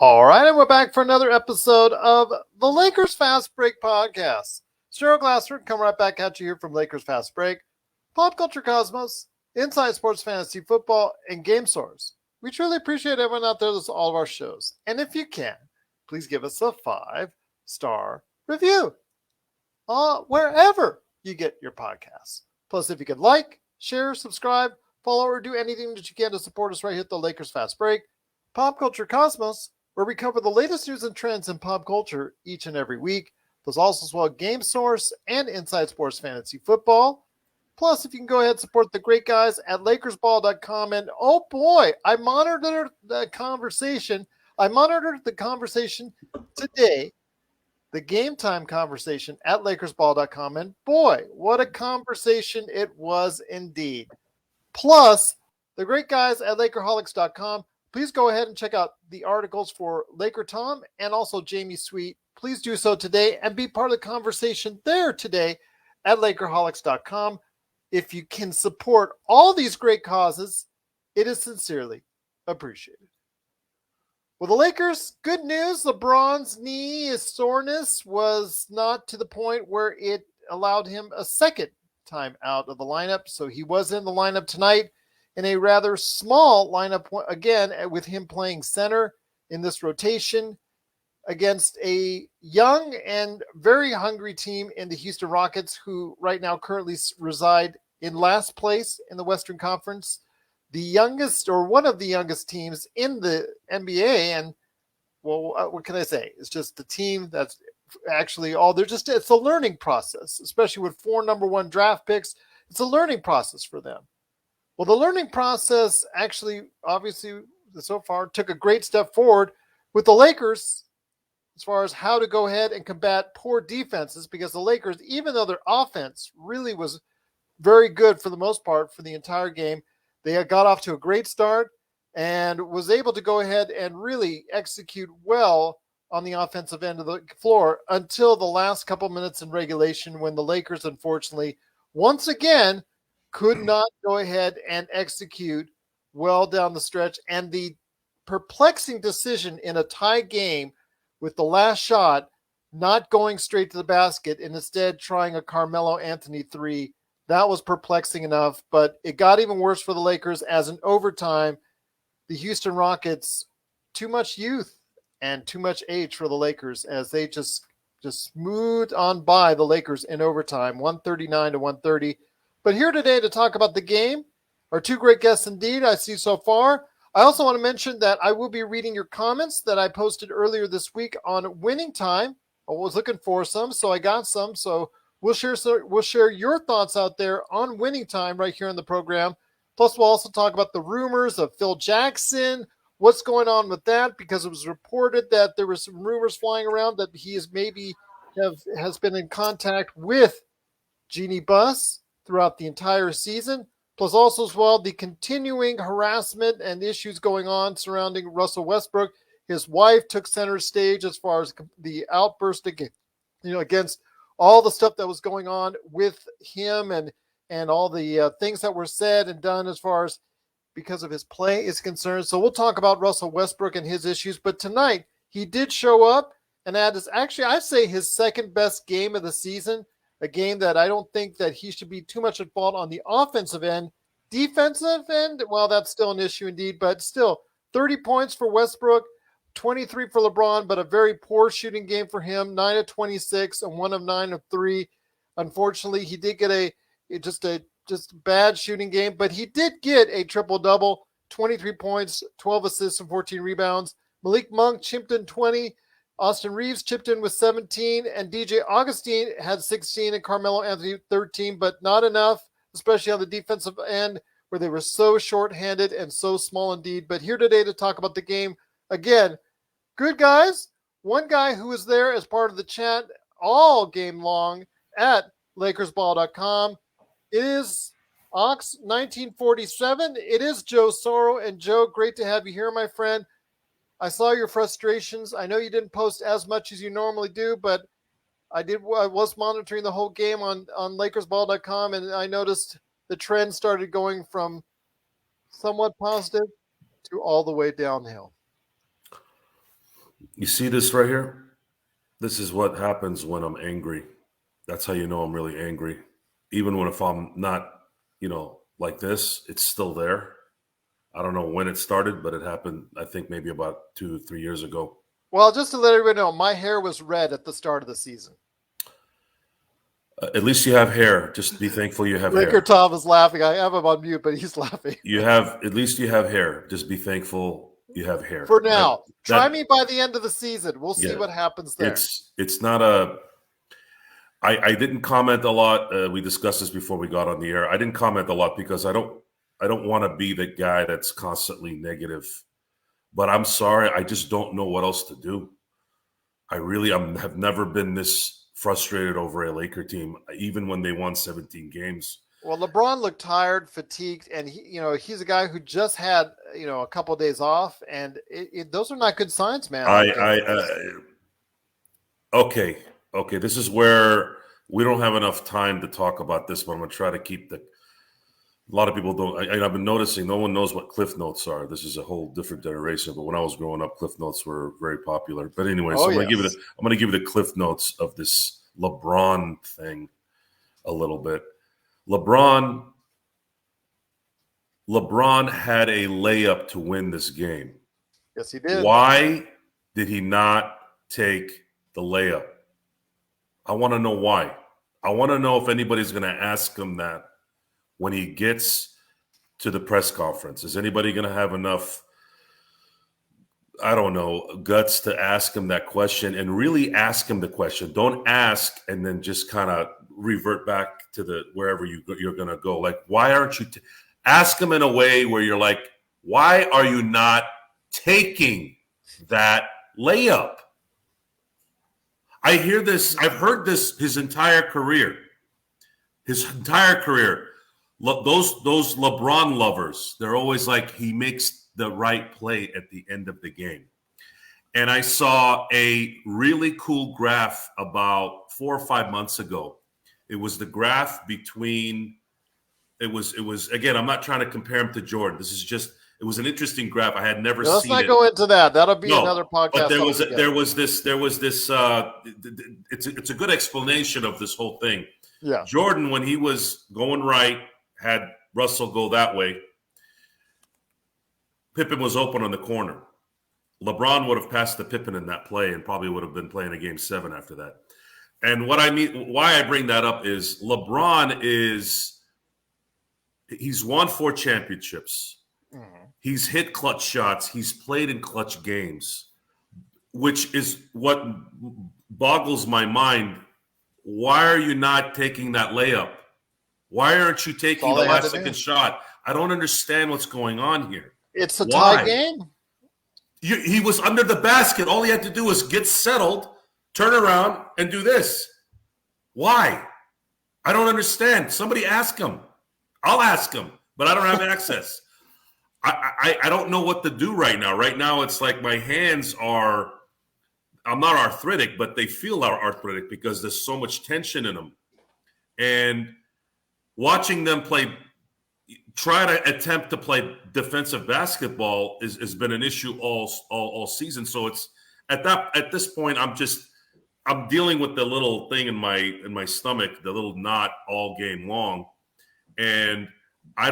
All right, and we're back for another episode of the Lakers Fast Break podcast. Gerald Glassford coming right back at you here from Lakers Fast Break, Pop Culture Cosmos, Inside Sports Fantasy Football, and Game Source. We truly appreciate everyone out there that's all of our shows. And if you can, please give us a 5-star review wherever you get your podcasts. Plus, if you could like, share, subscribe, follow, or do anything that you can to support us right here at the Lakers Fast Break, Pop Culture Cosmos, where we cover the latest news and trends in pop culture each and every week. There's also as well Game Source and Inside Sports Fantasy Football. Plus, if you can go ahead and support the great guys at LakersBall.com. And oh boy, I monitored the conversation. Today, the game time conversation at LakersBall.com. And boy, what a conversation it was indeed. Plus, the great guys at LakerHolics.com. Please go ahead and check out the articles for LakerTom and also Jamie Sweet. Please do so today and be part of the conversation there today at LakerHolics.com. If you can support all these great causes, it is sincerely appreciated. Well, the Lakers, good news. LeBron's knee soreness was not to the point where it allowed him a second time out of the lineup. So he was in the lineup tonight in a rather small lineup, again, with him playing center in this rotation against a young and very hungry team in the Houston Rockets, who right now currently reside in last place in the Western Conference, the youngest or one of the youngest teams in the NBA. And, well, what can I say? It's just the team that's actually it's a learning process, especially with 4 number 1 draft picks. It's a learning process for them. Well, the learning process actually, obviously, so far took a great step forward with the Lakers as far as how to go ahead and combat poor defenses, because the Lakers, even though their offense really was very good for the most part for the entire game, they got off to a great start and was able to go ahead and really execute well on the offensive end of the floor until the last couple minutes in regulation, when the Lakers, unfortunately, once again, could not go ahead and execute well down the stretch. And the perplexing decision in a tie game with the last shot not going straight to the basket and instead trying a Carmelo Anthony 3, that was perplexing enough. But it got even worse for the Lakers, as in overtime, the Houston Rockets, too much youth and too much age for the Lakers, as they just smoothed on by the Lakers in overtime, 139-130. But here today to talk about the game are 2 great guests indeed I see so far. I also want to mention that I will be reading your comments that I posted earlier this week on Winning Time. I was looking for some, so I got some. So we'll share your thoughts out there on Winning Time right here on the program. Plus, we'll also talk about the rumors of Phil Jackson, what's going on with that, because it was reported that there were some rumors flying around that he is has been in contact with Jeannie Buss throughout the entire season. Plus also as well, the continuing harassment and issues going on surrounding Russell Westbrook. His wife took center stage as far as the outburst against all the stuff that was going on with him and all the things that were said and done as far as because of his play is concerned. So we'll talk about Russell Westbrook and his issues. But tonight, he did show up, and that is actually, I say, his second best game of the season. A game that I don't think that he should be too much at fault on the offensive end. Defensive end, well, that's still an issue indeed, but still 30 points for Westbrook, 23 for LeBron, but a very poor shooting game for him, 9 of 26 and 1 of 9 of 3. Unfortunately, he did get just bad shooting game, but he did get a triple-double, 23 points, 12 assists, and 14 rebounds. Malik Monk chipped in 20. Austin Reeves chipped in with 17, and DJ Augustine had 16, and Carmelo Anthony 13, but not enough, especially on the defensive end, where they were so shorthanded and so small indeed. But here today to talk about the game, again, good guys. One guy who was there as part of the chat all game long at LakersBall.com. It is Ox1947. It is Joe Soro. And Joe, great to have you here, my friend. I saw your frustrations. I know you didn't post as much as you normally do, but I was monitoring the whole game on LakersBall.com, and I noticed the trend started going from somewhat positive to all the way downhill. You see this right here? This is what happens when I'm angry. That's how you know I'm really angry. Even if I'm not, like this, it's still there. I don't know when it started, but it happened, I think, maybe about 2-3 years ago. Well, just to let everybody know, my hair was red at the start of the season. At least you have hair. Just be thankful you have hair. LakerTom is laughing. I have him on mute, but he's laughing. At least you have hair. Just be thankful you have hair. For now. Try me by the end of the season. We'll see what happens there. It's not a... I didn't comment a lot. We discussed this before we got on the air. I didn't comment a lot because I don't want to be the guy that's constantly negative. But I'm sorry, I just don't know what else to do. I really have never been this frustrated over a Laker team, even when they won 17 games. Well, LeBron looked tired, fatigued, and he's a guy who just had a couple of days off, and those are not good signs, man. Okay. This is where we don't have enough time to talk about this, but I'm gonna try to keep a lot of people don't. I've been noticing no one knows what Cliff Notes are. This is a whole different generation. But when I was growing up, Cliff Notes were very popular. But anyway, so I'm going to give you the Cliff Notes of this LeBron thing a little bit. LeBron had a layup to win this game. Yes, he did. Why did he not take the layup? I want to know why. I want to know if anybody's going to ask him that when he gets to the press conference. Is anybody going to have enough, I don't know, guts to ask him that question and really ask him the question? Don't ask and then just kind of revert back to wherever you're going to go. Like, why aren't you ask him in a way where you're like, why are you not taking that layup? I hear this. I've heard this his entire career. Those LeBron lovers, they're always like, he makes the right play at the end of the game. And I saw a really cool graph about 4 or 5 months ago. It was the graph between, it was again, I'm not trying to compare him to Jordan. It was an interesting graph. I had never seen it. Let's not go into that. That'll be another podcast. But there was this, it's a good explanation of this whole thing. Yeah. Jordan, when he was going right, had Russell go that way. Pippen was open on the corner. LeBron would have passed to Pippen in that play and probably would have been playing a game 7 after that. And why I bring that up is LeBron he's won 4 championships. Mm-hmm. He's hit clutch shots. He's played in clutch games, which is what boggles my mind. Why are you not taking that layup? Why aren't you taking the last second shot? I don't understand what's going on here. It's a tie game. He was under the basket. All he had to do was get settled, turn around, and do this. Why? I don't understand. Somebody ask him. I'll ask him, but I don't have access. I don't know what to do right now. Right now, it's like my hands are – I'm not arthritic, but they feel arthritic because there's so much tension in them. And watching them try to attempt to play defensive basketball has been an issue all season. So it's at this point, I'm dealing with the little thing in my stomach, the little knot all game long. And I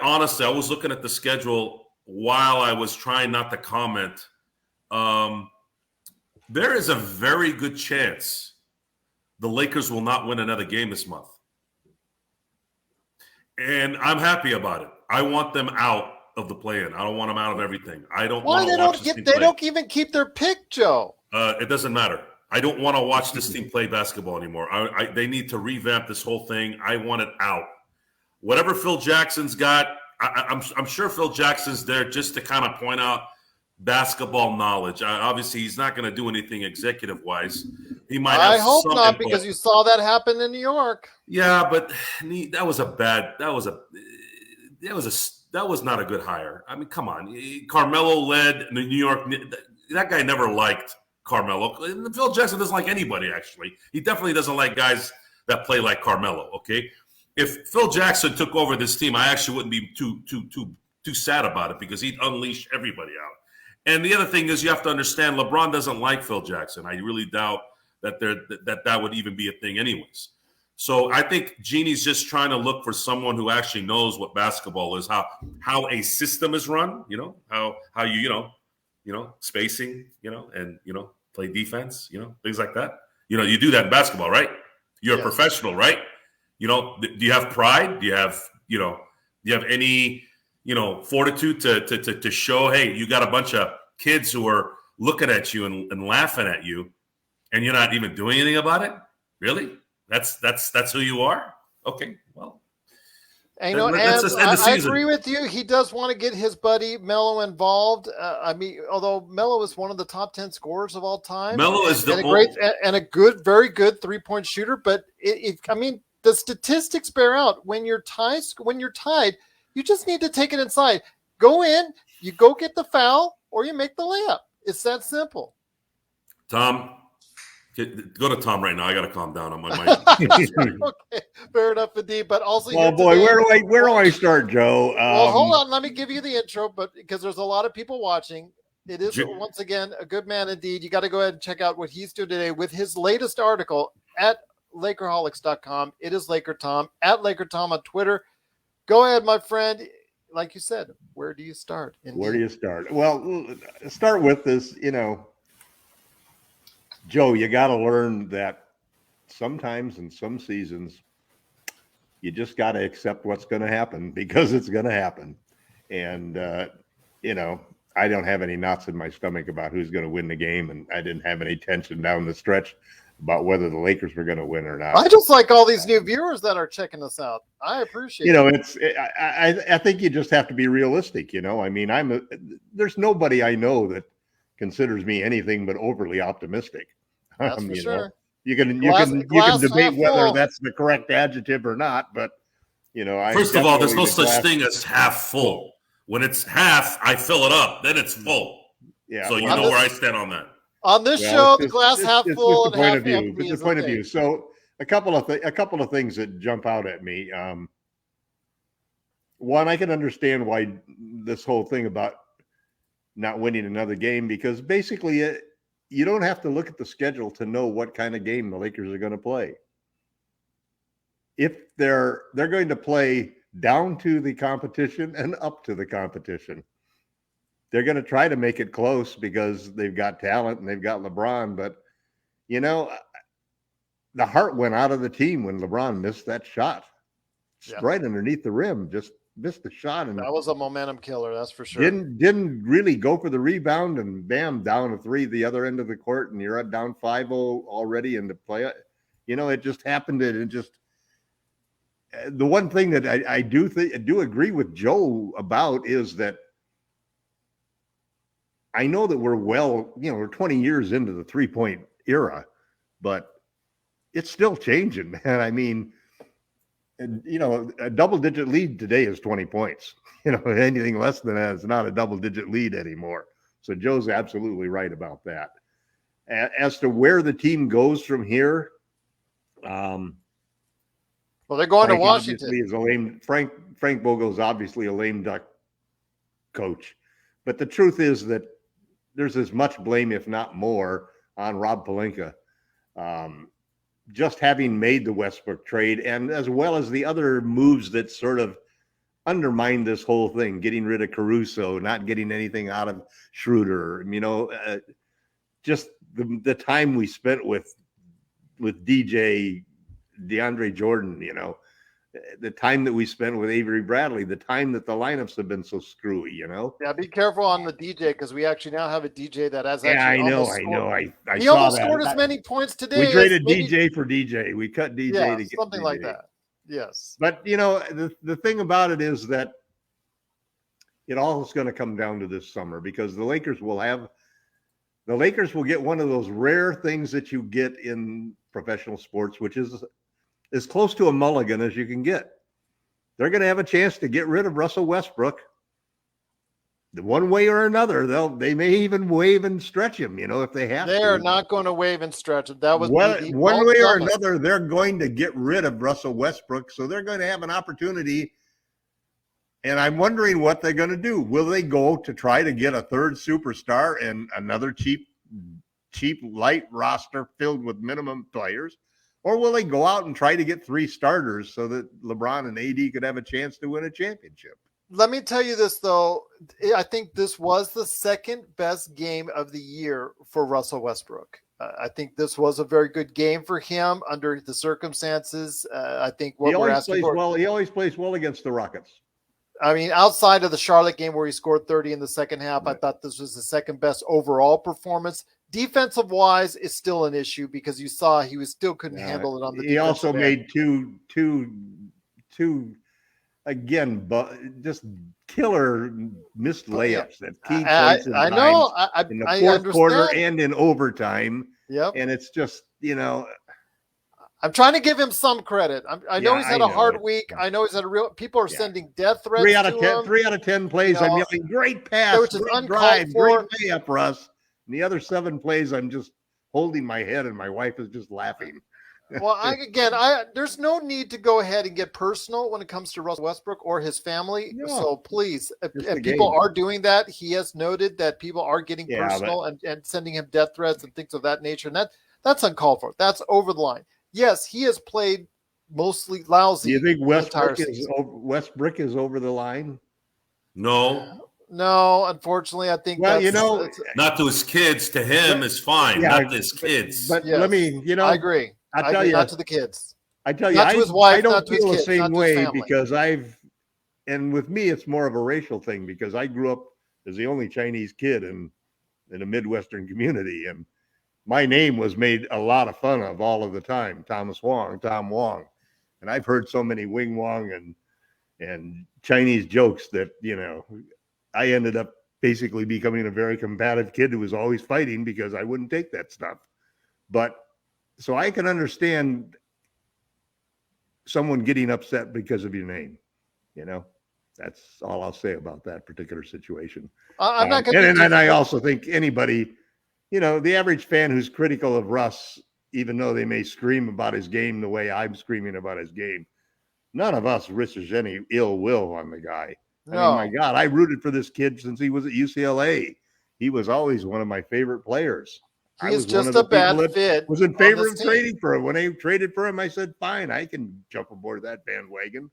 honestly, I was looking at the schedule while I was trying not to comment. There is a very good chance the Lakers will not win another game this month. And I'm happy about it. I want them out of the play-in. I don't want them out of everything. I don't want to watch this team play. They don't even keep their pick, Joe. It doesn't matter. I don't want to watch this team play basketball anymore. They need to revamp this whole thing. I want it out. Whatever Phil Jackson's got, I'm sure Phil Jackson's there just to kind of point out basketball knowledge. Obviously, he's not going to do anything exexecutive-wise. He might. I hope not, because you saw that happen in New York. Yeah, but that was not a good hire. I mean, come on. Carmelo led the New York. That guy never liked Carmelo. Phil Jackson doesn't like anybody, actually. He definitely doesn't like guys that play like Carmelo, okay? If Phil Jackson took over this team, I actually wouldn't be too sad about it because he'd unleash everybody out. And the other thing is you have to understand LeBron doesn't like Phil Jackson. I really doubt that would even be a thing anyways. So I think Jeannie's just trying to look for someone who actually knows what basketball is, how a system is run, how spacing, and play defense, things like that. You do that in basketball, right? You're a professional, right? Do you have pride? Do you have any fortitude to show, hey, you got a bunch of kids who are looking at you and laughing at you, and you're not even doing anything about it? Really? That's who you are? Okay, well. And, I agree with you. He does want to get his buddy Melo involved. Although Melo is one of the top 10 scorers of all time. Melo is a very good 3-point shooter. But the statistics bear out. When you're tied, you just need to take it inside. Go in, you go get the foul, or you make the layup. It's that simple. Tom. Go to Tom right now. I got to calm down on my mind. Okay, fair enough, indeed. But also, where do I start, Joe? Well, hold on. Let me give you the intro, but because there's a lot of people watching, it is once again a good man indeed. You got to go ahead and check out what he's doing today with his latest article at LakerHolics.com. It is LakerTom at LakerTom on Twitter. Go ahead, my friend. Like you said, where do you start? Indeed. Where do you start? Well, start with this. Joe, you got to learn that sometimes in some seasons, you just got to accept what's going to happen because it's going to happen. And, I don't have any knots in my stomach about who's going to win the game. And I didn't have any tension down the stretch about whether the Lakers were going to win or not. I just like all these new viewers that are checking us out. I appreciate it. I think you just have to be realistic. There's nobody I know that considers me anything but overly optimistic. That's for sure. You can debate whether that's the correct adjective or not, but First of all, there's no such thing as half full. When it's half, I fill it up. Then it's full. Yeah. So you know where I stand on that. On this show, the glass half full and half empty. It's the point of view. So a couple of things that jump out at me. One, I can understand why this whole thing about not winning another game, because basically you don't have to look at the schedule to know what kind of game the Lakers are going to play. If they're going to play down to the competition and up to the competition, they're going to try to make it close because they've got talent and they've got LeBron. But, the heart went out of the team when LeBron missed that shot. Right underneath the rim, just missed the shot. And that was a momentum killer, that's for sure. Didn't really go for the rebound, and bam, down a three the other end of the court, and you're down 5-0 already in the play. It just happened. The one thing that I do agree with Joe about is that I know that we're 20 years into the 3-point era, but it's still changing, man. A double-digit lead today is 20 points. Anything less than that is not a double-digit lead anymore. So Joe's absolutely right about that. As to where the team goes from here, well, they're going to Washington. Frank Vogel's obviously a lame duck coach, but the truth is that there's as much blame, if not more, on Rob Pelinka. Just having made the Westbrook trade, and as well as the other moves that sort of undermined this whole thing, getting rid of Caruso, not getting anything out of Schroeder, just the time we spent with DJ, DeAndre Jordan, the time that we spent with Avery Bradley, the time that the lineups have been so screwy, Yeah, be careful on the DJ, because we actually now have a DJ that has actually I know. He almost scored as many points today. We traded DJ for DJ. We cut DJ to get something DJ. like that. Yes. But, the thing about it is that it all is going to come down to this summer, because the Lakers will get one of those rare things that you get in professional sports, which is as close to a mulligan as you can get. They're going to have a chance to get rid of Russell Westbrook. The one way or another, they may even wave and stretch him, if they have to. They are not going to wave and stretch him. That was one way or another, they're going to get rid of Russell Westbrook. So they're going to have an opportunity And I'm wondering what they're going to do. Will they go to try to get a third superstar and another cheap light roster filled with minimum players? Or will they go out and try to get 3 starters so that LeBron and AD could have a chance to win a championship? Let me tell you this, though. I think this was the second best game of the year for Russell Westbrook. I think this was a very good game for him under the circumstances. I think what we're asking for. He always plays well against the Rockets. I mean, outside of the Charlotte game where he scored 30 in the second half, I thought this was the second best overall performance. Defensive wise, is still an issue because you saw he was still couldn't handle it on the. He also made two again, but just killer missed layups that key points. I know. In the fourth quarter and in overtime. Yep. And it's just, I'm trying to give him some credit. I know he's had a hard week. I know he's had a real. People are sending death threats. 3 out of 10. 3 out of 10 plays. I'm yelling, great pass, which is great uncalled drive, for. great layup, Russ. And the other 7 plays, I'm just holding my head, and my wife is just laughing. Well, there's no need to go ahead and get personal when it comes to Russell Westbrook or his family. No. So please, if people are doing that, he has noted that people are getting personal and sending him death threats and things of that nature. And that's uncalled for. That's over the line. Yes, he has played mostly lousy. Do you think Westbrook is over the line? No, unfortunately, I think. Well, not to his kids. To him is fine. Not to his kids. But let me, I agree. I tell you, not to the kids. I tell you, not to his wife, I don't not to feel his the kids, same way because and with me, it's more of a racial thing because I grew up as the only Chinese kid in a Midwestern community, and my name was made a lot of fun of all of the time. Tom Wong, and I've heard so many Wing Wong and Chinese jokes that I ended up basically becoming a very combative kid who was always fighting because I wouldn't take that stuff. But so I can understand someone getting upset because of your name. That's all I'll say about that particular situation. I'm not going to. And I also think anybody, the average fan who's critical of Russ, even though they may scream about his game the way I'm screaming about his game, none of us wishes any ill will on the guy. No. I mean, my God, I rooted for this kid since he was at UCLA. He was always one of my favorite players. He's just a bad fit. Was in favor of trading for him. When they traded for him, I said, fine, I can jump aboard that bandwagon.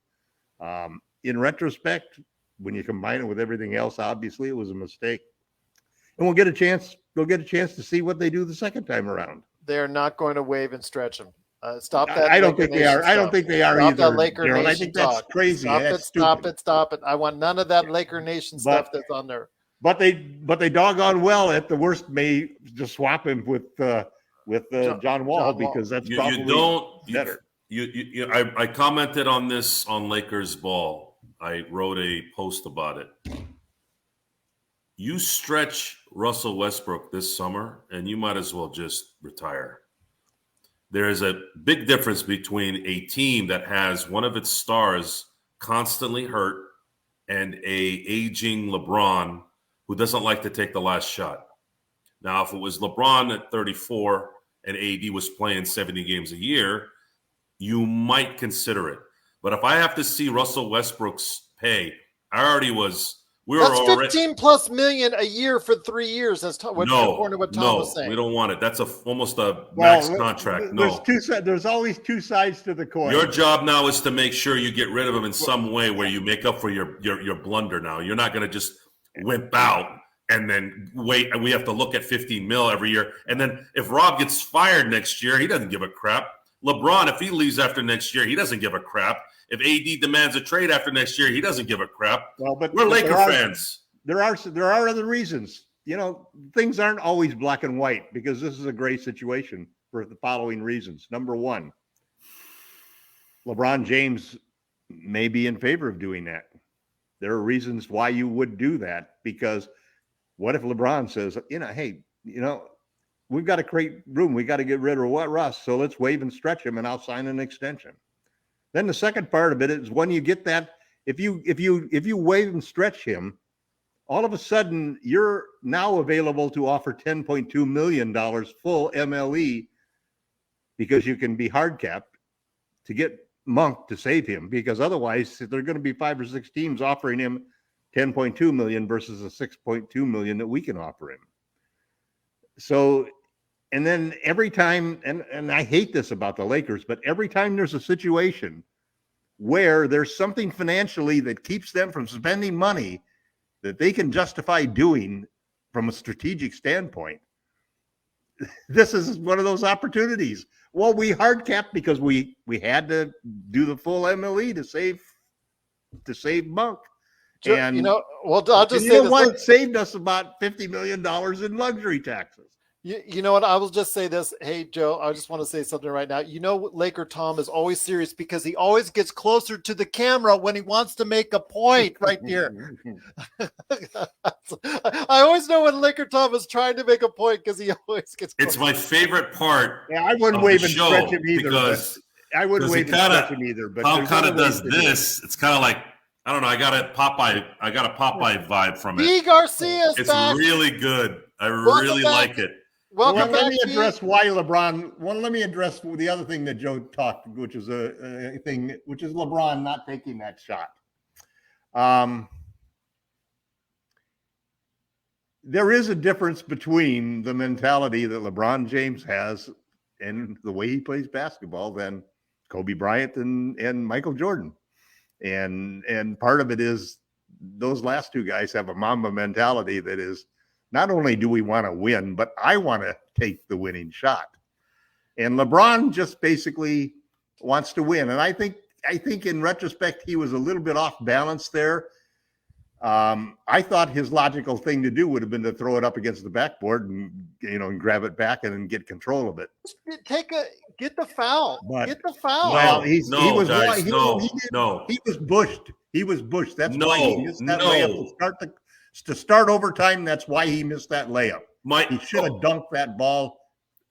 In retrospect, when you combine it with everything else, obviously it was a mistake. And we'll get a chance to see what they do the second time around. They're not going to wave and stretch him. Stop that. I don't think they are. I don't think they are either. That Laker Nation I think that's crazy. Stop it. I want none of that Laker Nation stuff that's on there. But they doggone well at the worst may just swap him with John Wall because that's probably better. I commented on this on Lakers Ball. I wrote a post about it. You stretch Russell Westbrook this summer, and you might as well just retire. There is a big difference between a team that has one of its stars constantly hurt and a aging LeBron who doesn't like to take the last shot. Now, if it was LeBron at 34 and AD was playing 70 games a year, you might consider it. But if I have to see Russell Westbrook's pay, that's 15 plus million a year for 3 years. According to what Tom was saying. We don't want it. That's almost a max contract. There's always two sides to the coin. Your job now is to make sure you get rid of him in some way where you make up for your blunder. Now you're not going to just wimp out and then wait. And we have to look at 15 mil every year. And then if Rob gets fired next year, he doesn't give a crap. LeBron, if he leaves after next year, he doesn't give a crap. If AD demands a trade after next year, he doesn't give a crap. But we're Laker fans. There are other reasons. Things aren't always black and white because this is a gray situation for the following reasons. Number one, LeBron James may be in favor of doing that. There are reasons why you would do that because what if LeBron says, hey, we've got to create room. We got to get rid of Russ. So let's waive and stretch him and I'll sign an extension. Then the second part of it is when you get that, if you waive and stretch him, all of a sudden you're now available to offer $10.2 million full MLE because you can be hard capped to get Monk to save him, because otherwise there are going to be 5 or 6 teams offering him $10.2 million versus the $6.2 million that we can offer him. So, and then every time, and I hate this about the Lakers, but every time there's a situation where there's something financially that keeps them from spending money that they can justify doing from a strategic standpoint, this is one of those opportunities. Well, we hard capped because we had to do the full MLE to save Monk. And well, I'll just say what? It saved us about $50 million in luxury taxes. You know what? I will just say this. Hey, Joe, I just want to say something right now. LakerTom is always serious because he always gets closer to the camera when he wants to make a point right here. I always know when LakerTom is trying to make a point because he always gets closer. It's my favorite part. Yeah, I wouldn't wave and stretch him either. Because I wouldn't wave and stretch him either. But Tom kind of does this. It's kind of like, I don't know. I got a Popeye vibe from it. D. Garcia's It's back. really good. I really like it. Welcome back. Let me address why LeBron. Let me address the other thing that Joe talked, which is a thing, which is LeBron not taking that shot. There is a difference between the mentality that LeBron James has and the way he plays basketball than Kobe Bryant and Michael Jordan. And part of it is those last two guys have a Mamba mentality that is, not only do we want to win, but I want to take the winning shot. And LeBron just basically wants to win. And I think in retrospect, he was a little bit off balance there. I thought his logical thing to do would have been to throw it up against the backboard and grab it back and then get control of it. Get the foul. Get the foul. Well, he was bushed. He was bushed. That's why he missed that layup to start overtime. That's why he missed that layup. He should have dunked that ball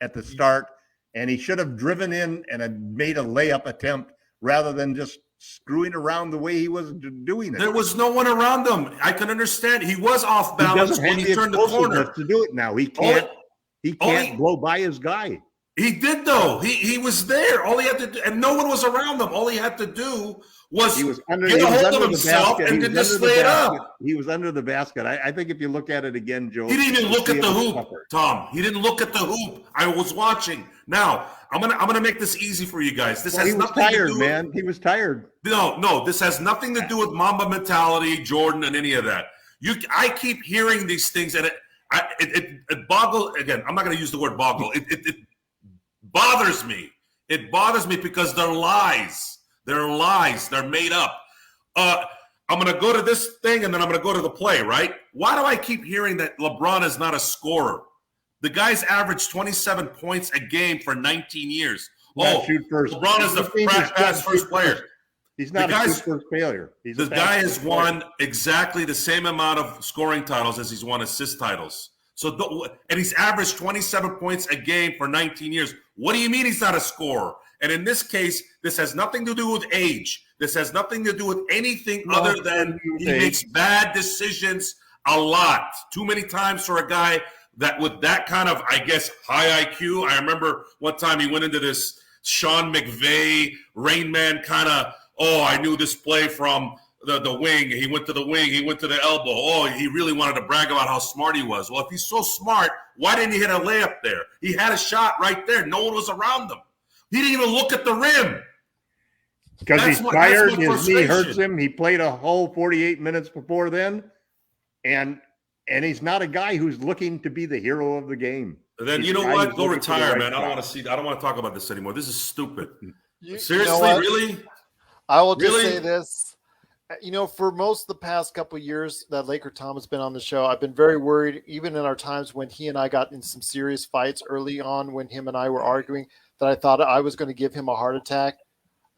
at the start, and he should have driven in and had made a layup attempt rather than just screwing around the way he was doing it. There was no one around him. I can understand. He was off balance when he turned the corner. To do it now, he can't blow by his guy. He did though. He was there. All he had to do, and no one was around him. All he had to do was get a hold of himself and then just lay it up. He was under the basket. I think if you look at it again, Joe, he didn't even look at the hoop, Tom. He didn't look at the hoop. I was watching. Now I'm gonna make this easy for you guys. This has nothing to do. Man, he was tired. No, this has nothing to do with Mamba mentality, Jordan, and any of that. I keep hearing these things, and it boggles. Again, I'm not gonna use the word boggle. It bothers me. It bothers me because they're lies. They're lies. They're made up. I'm going to go to this thing, and then I'm going to go to the play, right? Why do I keep hearing that LeBron is not a scorer? The guy's averaged 27 points a game for 19 years. Shoot first. LeBron is the pass first player. He's not a shoot first failure. The guy has won exactly the same amount of scoring titles as he's won assist titles. And he's averaged 27 points a game for 19 years. What do you mean he's not a scorer? And in this case, this has nothing to do with age. This has nothing to do with anything other than he makes bad decisions a lot. Too many times for a guy that with that kind of, I guess, high IQ. I remember one time he went into this Sean McVay, Rain Man kind of, I knew this play from the wing. He went to the wing. He went to the elbow. He really wanted to brag about how smart he was. Well, if he's so smart, why didn't he hit a layup there? He had a shot right there. No one was around him. He didn't even look at the rim. Because he's tired. His knee hurts him. He played a whole 48 minutes before then. And he's not a guy who's looking to be the hero of the game. Then you know what? Go retire, man. I don't want to talk about this anymore. This is stupid. Seriously, really? I will just say this. For most of the past couple of years that LakerTom has been on the show, I've been very worried, even in our times when he and I got in some serious fights early on when him and I were arguing, that I thought I was going to give him a heart attack.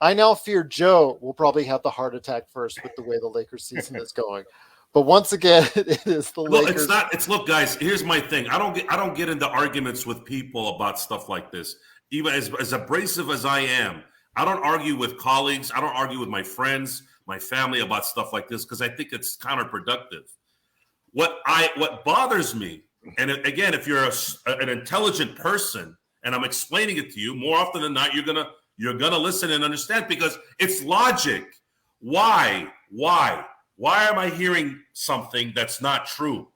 I now fear Joe will probably have the heart attack first with the way the Lakers season is going. But once again, it is the Lakers. Look, guys, here's my thing. I don't get into arguments with people about stuff like this. Even as abrasive as I am, I don't argue with colleagues. I don't argue with my friends, my family about stuff like this because I think it's counterproductive. What bothers me, and again, if you're an intelligent person, and I'm explaining it to you, more often than not, you're gonna you're going to listen and understand because it's logic. Why am I hearing something that's not true?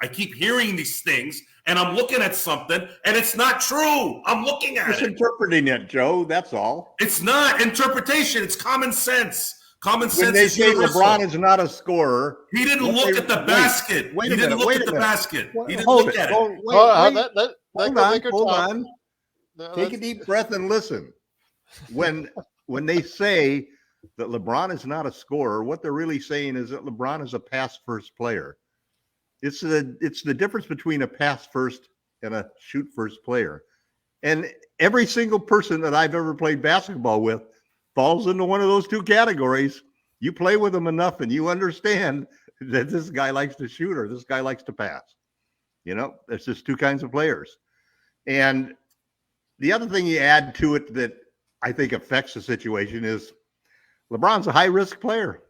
I keep hearing these things, and I'm looking at something, and it's not true. I'm looking at Just it. interpreting it, Joe. That's all. It's not interpretation. It's common sense. Common sense When they is say universal. LeBron is not a scorer, He didn't look at the basket. Wait He a didn't minute. look Wait at a the minute. basket. He didn't Hold look it. at it. Hold on. Take a deep breath and listen. When they say that LeBron is not a scorer, what they're really saying is that LeBron is a pass first player. It's the difference between a pass first and a shoot first player. And every single person that I've ever played basketball with falls into one of those two categories. You play with them enough and you understand that this guy likes to shoot or this guy likes to pass. There's just two kinds of players. And the other thing you add to it that I think affects the situation is LeBron's a high risk player.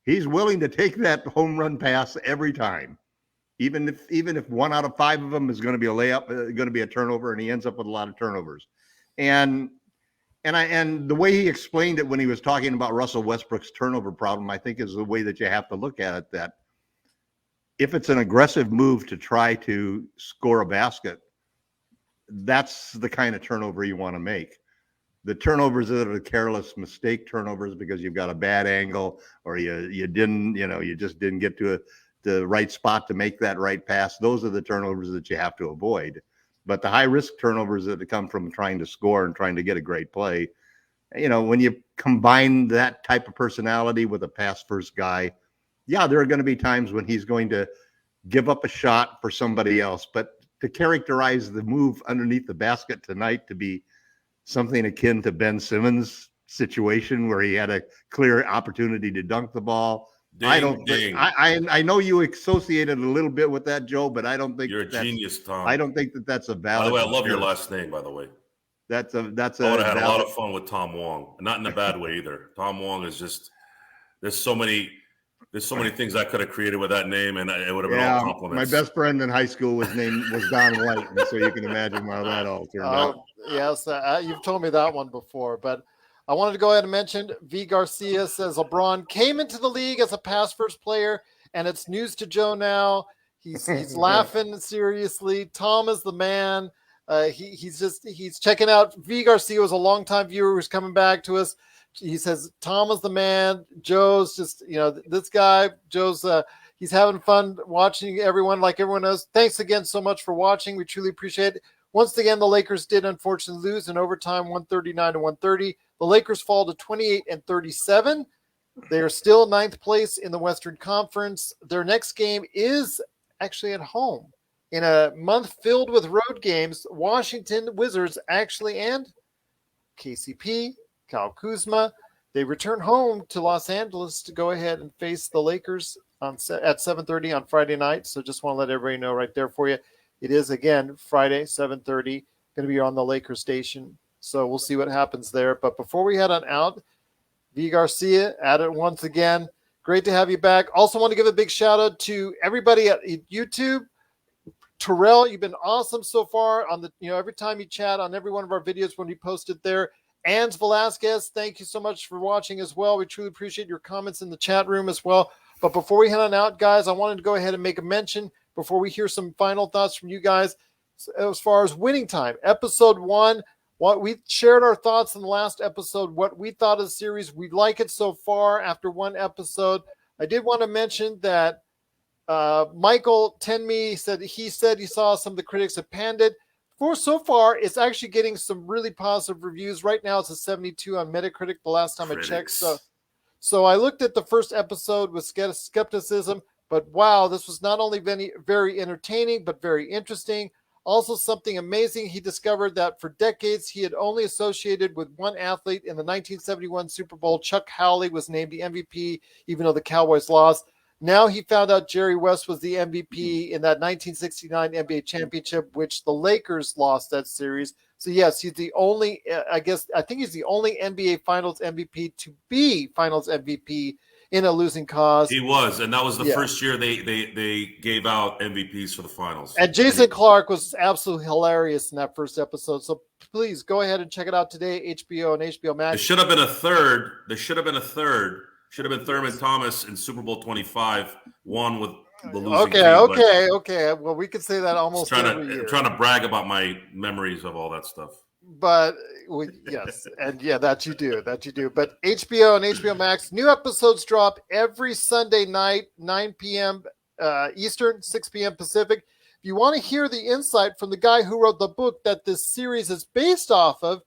He's willing to take that home run pass every time. Even if 1 out of 5 of them is going to be a layup, going to be a turnover, and he ends up with a lot of turnovers. And the way he explained it when he was talking about Russell Westbrook's turnover problem, I think is the way that you have to look at it, that if it's an aggressive move to try to score a basket, that's the kind of turnover you want to make. The turnovers that are careless mistake turnovers because you've got a bad angle or you just didn't get to the right spot to make that right pass. Those are the turnovers that you have to avoid. But the high risk turnovers that come from trying to score and trying to get a great play, when you combine that type of personality with a pass first guy, yeah, there are going to be times when he's going to give up a shot for somebody else. But to characterize the move underneath the basket tonight to be something akin to Ben Simmons' situation where he had a clear opportunity to dunk the ball, I know you associated a little bit with that, Joe, but I don't think you're a genius, Tom. I don't think that's a valid. By the way, I love your last name. By the way, I would have had a lot of fun with Tom Wong, not in a bad way either. Tom Wong is just there's so many things I could have created with that name, and it would have been all compliments. My best friend in high school was Don White, and so you can imagine how that all turned out. Yes, you've told me that one before, but I wanted to go ahead and mention V. Garcia says LeBron came into the league as a pass first player, and it's news to Joe now. He's laughing seriously. Tom is the man. He's checking out. V. Garcia was a longtime viewer who's coming back to us. He says Tom is the man. Joe's just this guy. Joe's he's having fun watching everyone like everyone else. Thanks again so much for watching. We truly appreciate it. Once again, the Lakers did unfortunately lose in overtime, 139-130. The Lakers fall to 28-37. They are still 9th place in the Western Conference. Their next game is actually at home. In a month filled with road games, Washington Wizards actually and KCP, Kyle Kuzma, they return home to Los Angeles to go ahead and face the Lakers at 7:30 on Friday night. So just want to let everybody know right there for you. It is, again, Friday, 7:30, going to be on the Lakers station. So we'll see what happens there. But before we head on out, V. Garcia at it once again. Great to have you back. Also want to give a big shout out to everybody at YouTube. Terrell, you've been awesome so far on the, every time you chat on every one of our videos when we post it there. Ans Velasquez, thank you so much for watching as well. We truly appreciate your comments in the chat room as well. But before we head on out, guys, I wanted to go ahead and make a mention before we hear some final thoughts from you guys as far as winning time. Episode 1, what we shared our thoughts in the last episode, what we thought of the series. We like it so far after one episode. I did want to mention that Michael Tenme said he saw some of the critics have panned it. So far, it's actually getting some really positive reviews. Right now, it's a 72 on Metacritic the last time I checked. So I looked at the first episode with skepticism. But wow, this was not only very entertaining, but very interesting. Also something amazing, he discovered that for decades he had only associated with one athlete. In the 1971 Super Bowl, Chuck Howley was named the MVP, even though the Cowboys lost. Now he found out Jerry West was the MVP in that 1969 NBA championship, which the Lakers lost that series. So yes, he's the only, I think he's the only NBA Finals MVP to be Finals MVP in a losing cause. He was, and that was the first year they gave out MVPs for the finals. And Jason Clark was absolutely hilarious in that first episode. So please go ahead and check it out today, HBO and HBO Max. There should have been a third. Should have been Thurman Thomas in Super Bowl 25, one with the losing team. Okay. Well, we could say that almost every year. Trying to brag about my memories of all that stuff. But yes, and that you do. But HBO and HBO Max, new episodes drop every Sunday night, 9 p.m. Eastern, 6 p.m. Pacific. If you want to hear the insight from the guy who wrote the book that this series is based off of,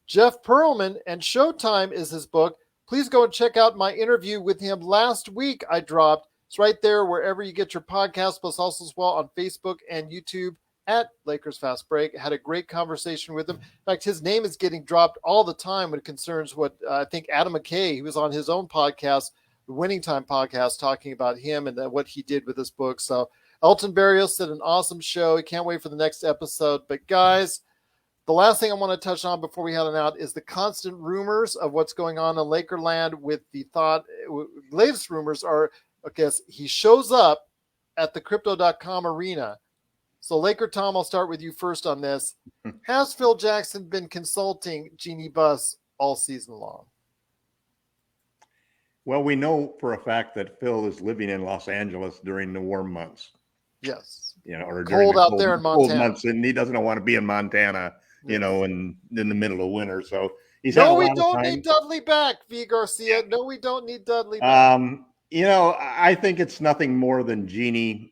Jeff Pearlman, and Showtime is his book, please go and check out my interview with him last week I dropped. It's right there wherever you get your podcast, plus also as well on Facebook and YouTube at Lakers Fast Break. Had a great conversation with him. In fact, his name is getting dropped all the time when it concerns what I think Adam McKay, he was on his own podcast, the Winning Time podcast, talking about him and what he did with this book. So Elton Barrios did an awesome show. He can't wait for the next episode. But guys, the last thing I want to touch on before we head on out is the constant rumors of what's going on in Lakerland with the latest rumors are, okay, he shows up at the Crypto.com arena. So LakerTom, I'll start with you first on this. Has Phil Jackson been consulting Jeannie Buss all season long? Well, we know for a fact that Phil is living in Los Angeles during the warm months. Yes. Or during cold the out there in Montana. Cold months, and he doesn't want to be in Montana, in the middle of winter. So he's we don't need Dudley back, V. Garcia. No, we don't need Dudley back. I think it's nothing more than Jeannie.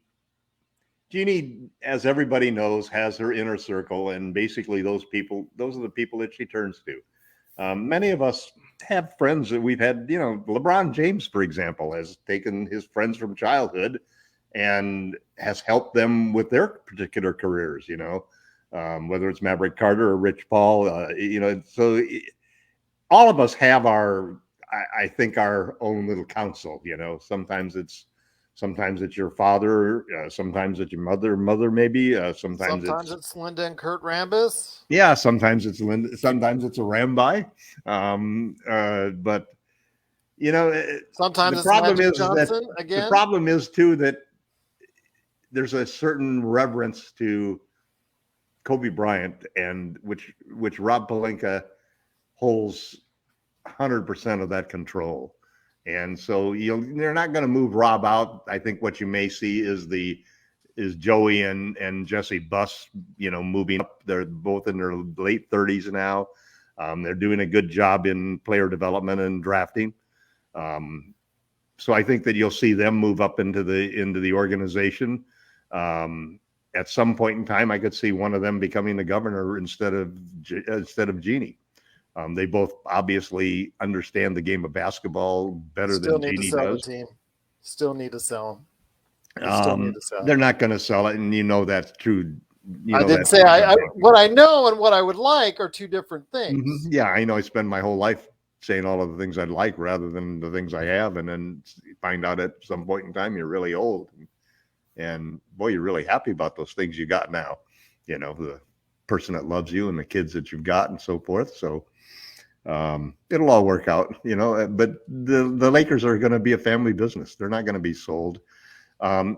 Jeannie, as everybody knows, has her inner circle, and basically those are the people that she turns to. Many of us have friends that we've had, LeBron James, for example, has taken his friends from childhood and has helped them with their particular careers, whether it's Maverick Carter or Rich Paul, so all of us have I think our own little counsel, sometimes it's your father, sometimes it's your mother maybe, sometimes it's Linda and Kurt Rambis. Yeah, sometimes it's Linda, sometimes it's a Rambi. But sometimes the problem Magic is Johnson that again. The problem is too that there's a certain reverence to Kobe Bryant, and which Rob Pelinka holds 100% of that control. And so they're not going to move Rob out. I think what you may see is Joey and Jesse Buss, moving up. They're both in their late 30s now. They're doing a good job in player development and drafting. So I think that you'll see them move up into the organization. At some point in time, I could see one of them becoming the governor instead of Jeannie. They both obviously understand the game of basketball better than Jeannie does. Still need to sell them. They're not going to sell it, and that's true. I didn't say what I know and what I would like are two different things. Mm-hmm. Yeah, I know. I spend my whole life saying all of the things I'd like rather than the things I have, and then find out at some point in time you're really old, and boy, you're really happy about those things you got now. The person that loves you and the kids that you've got and so forth. So it'll all work out, but the Lakers are going to be a family business. They're not going to be sold. And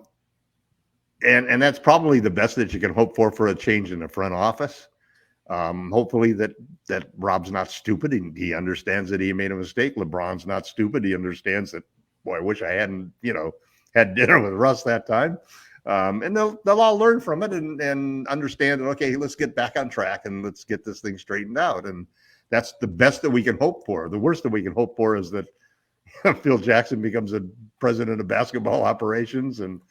that's probably the best that you can hope for a change in the front office. Hopefully that Rob's not stupid. He understands that he made a mistake. LeBron's not stupid. He understands that, boy, I wish I hadn't, had dinner with Russ that time. And they'll all learn from it and understand that, okay, let's get back on track and let's get this thing straightened out. And that's the best that we can hope for. The worst that we can hope for is that Phil Jackson becomes a president of basketball operations and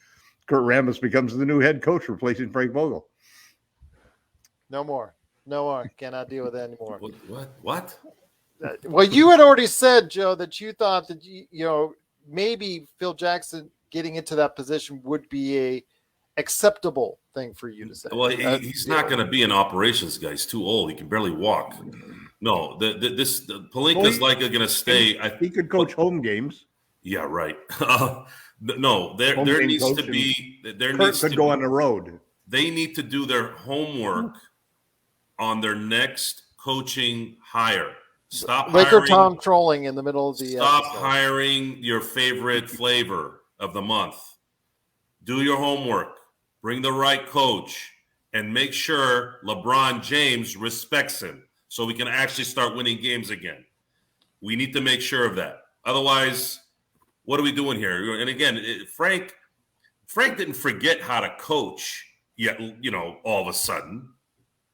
Kurt Rambis becomes the new head coach, replacing Frank Vogel. No more. Cannot deal with that anymore. What? Well, you had already said, Joe, that you thought that maybe Phil Jackson getting into that position would be a acceptable thing for you to say. Well, he's not going to be an operations guy. He's too old. He can barely walk. No, Pelinka's likely going to stay. He could coach home games. Yeah, right. No, there needs to be. Kurt could go on the road. They need to do their homework on their next coaching hire. Stop LakerTom hiring. trolling in the middle of the Stop episode. hiring your favorite flavor of the month. Do your homework. Bring the right coach. And make sure LeBron James respects him so we can actually start winning games again. We need to make sure of that. Otherwise, what are we doing here? And again, Frank didn't forget how to coach yet, all of a sudden.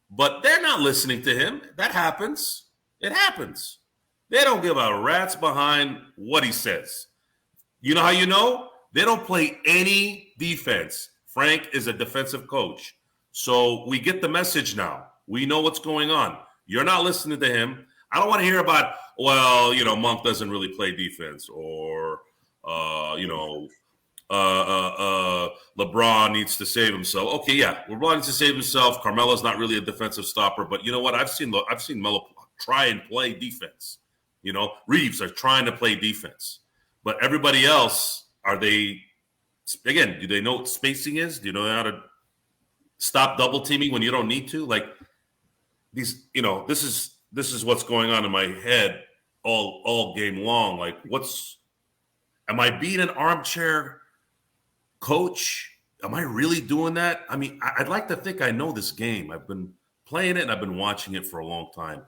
But they're not listening to him. That happens. It happens. They don't give a rat's behind what he says. You know how you know? They don't play any defense. Frank is a defensive coach. So we get the message now. We know what's going on. You're not listening to him. I don't want to hear about, Monk doesn't really play defense, or, LeBron needs to save himself. Okay, yeah, LeBron needs to save himself. Carmelo's not really a defensive stopper, but you know what? I've seen Melo try and play defense. Reeves are trying to play defense, but everybody else, do they know what spacing is? Do you know how to stop double teaming when you don't need to? Like these, this is what's going on in my head all game long. Like, am I being an armchair coach? Am I really doing that? I mean, I'd like to think I know this game. I've been playing it and I've been watching it for a long time.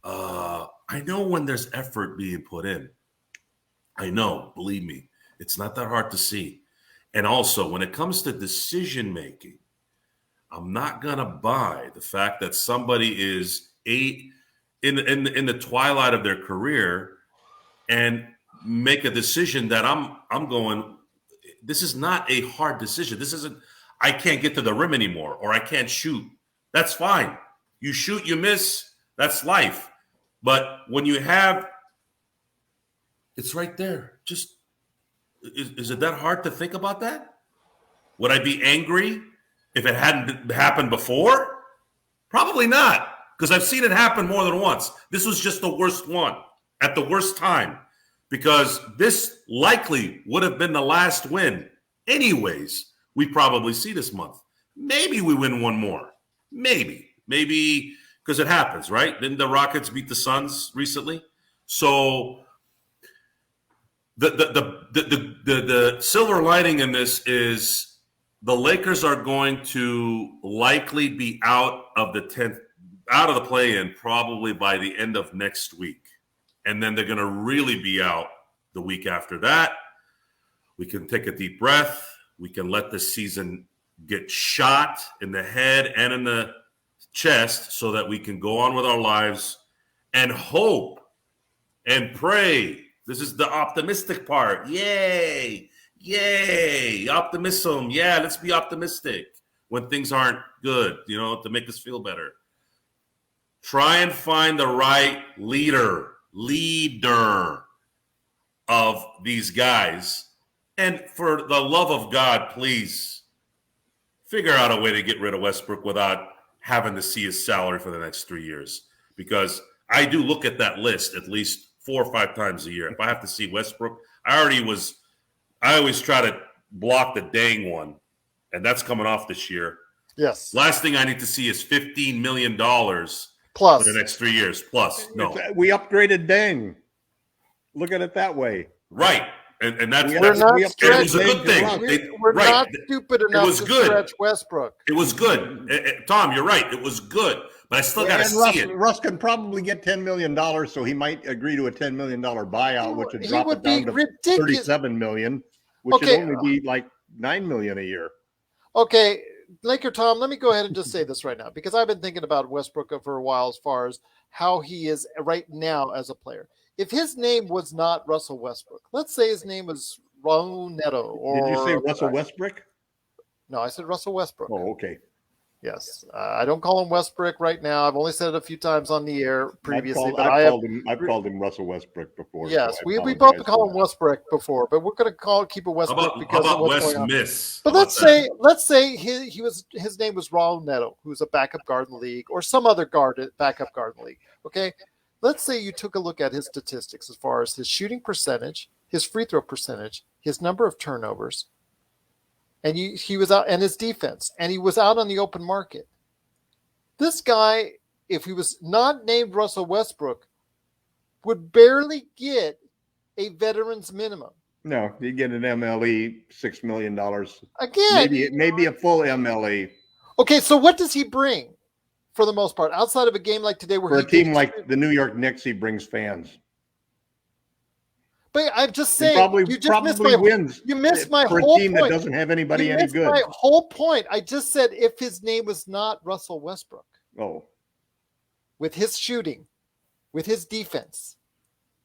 I know when there's effort being put in. I know, believe me, it's not that hard to see. And also, when it comes to decision making, I'm not gonna buy the fact that somebody is in the twilight of their career and make a decision that I'm going, this is not a hard decision. This isn't, I can't get to the rim anymore, or I can't shoot. That's fine. You shoot, you miss. That's life. But when you have, it's right there. Just, is it that hard to think about that? Would I be angry if it hadn't happened before? Probably not, because I've seen it happen more than once. This was just the worst one at the worst time, because this likely would have been the last win. Anyways, we probably see this month. Maybe we win one more. Maybe, because it happens, right? Didn't the Rockets beat the Suns recently? So the silver lining in this is the Lakers are going to likely be out of the play-in probably by the end of next week. And then they're going to really be out the week after that. We can take a deep breath. We can let this season get shot in the head and in the chest so that we can go on with our lives and hope and pray. This is the optimistic part. Yay, optimism. Yeah, let's be optimistic when things aren't good, to make us feel better. Try and find the right leader of these guys. And for the love of God, please figure out a way to get rid of Westbrook without having to see his salary for the next 3 years. Because I do look at that list at least 4 or 5 times a year. If I have to see Westbrook, I always try to block the dang one, and that's coming off this year. Yes. Last thing I need to see is $15 million plus for the next 3 years. Plus, no. We upgraded Deng. Look at it that way. Right. And that's, we're not it was a good thing. We're not stupid enough to stretch Westbrook. It was good. Tom, you're right. It was good. But I still got to see it. Russ can probably get $10 million, so he might agree to a $10 million buyout, which would drop it down to $37 million, which would only be like $9 million a year. Okay, LakerTom, let me go ahead and just say this right now, because I've been thinking about Westbrook for a while as far as how he is right now as a player. If his name was not Russell Westbrook, let's say his name was Raul Neto. Did you say Russell Westbrook? No, I said Russell Westbrook. Oh, okay. Yes. I don't call him Westbrook right now. I've only said it a few times on the air previously. I've called him Russell Westbrook before. Yes, so we both call him Westbrook before, but we're going to keep it Westbrook because of what's going on. Miss? But let's say his name was Raul Neto, who's a backup guard in the league, or some other backup guard in the league. Okay, let's say you took a look at his statistics as far as his shooting percentage, his free throw percentage, his number of turnovers, and he was out, and his defense, and he was out on the open market. This guy, if he was not named Russell Westbrook, would barely get a veteran's minimum. No, you get an MLE, $6 million. Again, maybe a full MLE. Okay, so what does he bring for the most part outside of a game like today where For he a team gets like the New York Knicks, he brings fans. But I'm just saying, Probably you just missed my wins. You missed my for whole a team point. that doesn't have anybody You any missed good. my whole point. I just said if his name was not Russell Westbrook, Oh, with his shooting, with his defense,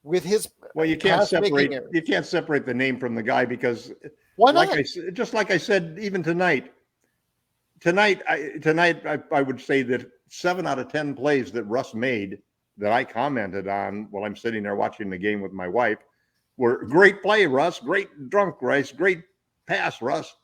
with his well, you can't pass-making separate the name from the guy because why not? Just like I said, even tonight, I would say that 7 out of 10 plays that Russ made that I commented on while I'm sitting there watching the game with my wife were great play, Russ, great drunk, Russ, great pass, Russ.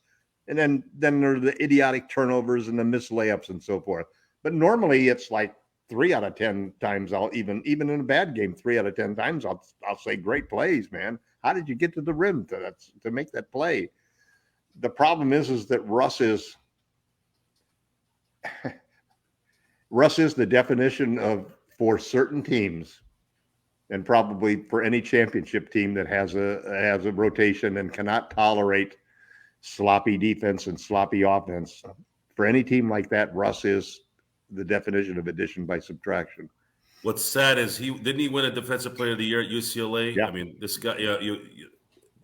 And then there are the idiotic turnovers and the missed layups and so forth. But normally it's like 3 out of 10 times I'll even in a bad game, 3 out of 10 times I'll say great plays, man. How did you get to the rim to make that play? The problem is that Russ is the definition of, for certain teams, and probably for any championship team that has a rotation and cannot tolerate sloppy defense and sloppy offense. For any team like that, Russ is the definition of addition by subtraction. What's sad is didn't he win a Defensive Player of the Year at UCLA? Yeah. I mean, this guy. Yeah,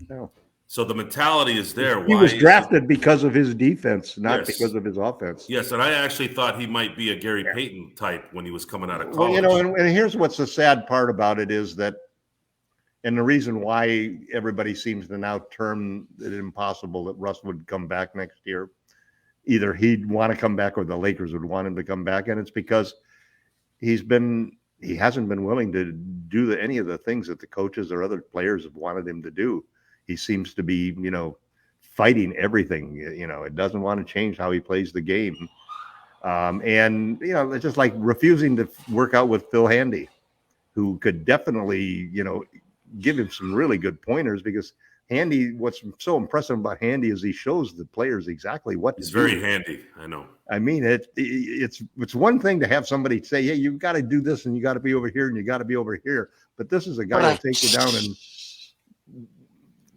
No. So the mentality is there. He was drafted because of his defense, not because of his offense. Yes, and I actually thought he might be a Gary Payton type when he was coming out of college. Well, and here's what's the sad part about it is that, and the reason why everybody seems to now term it impossible that Russ would come back next year. Either he'd want to come back or the Lakers would want him to come back, and it's because he hasn't been willing to do any of the things that the coaches or other players have wanted him to do. He seems to be, fighting everything. It doesn't want to change how he plays the game. And, it's just like refusing to work out with Phil Handy, who could definitely, give him some really good pointers, because Handy, what's so impressive about Handy is he shows the players exactly what to do. He's very handy. I know. I mean, it's one thing to have somebody say, hey, you've got to do this and you got to be over here and you got to be over here. But this is a guy who'll take you down and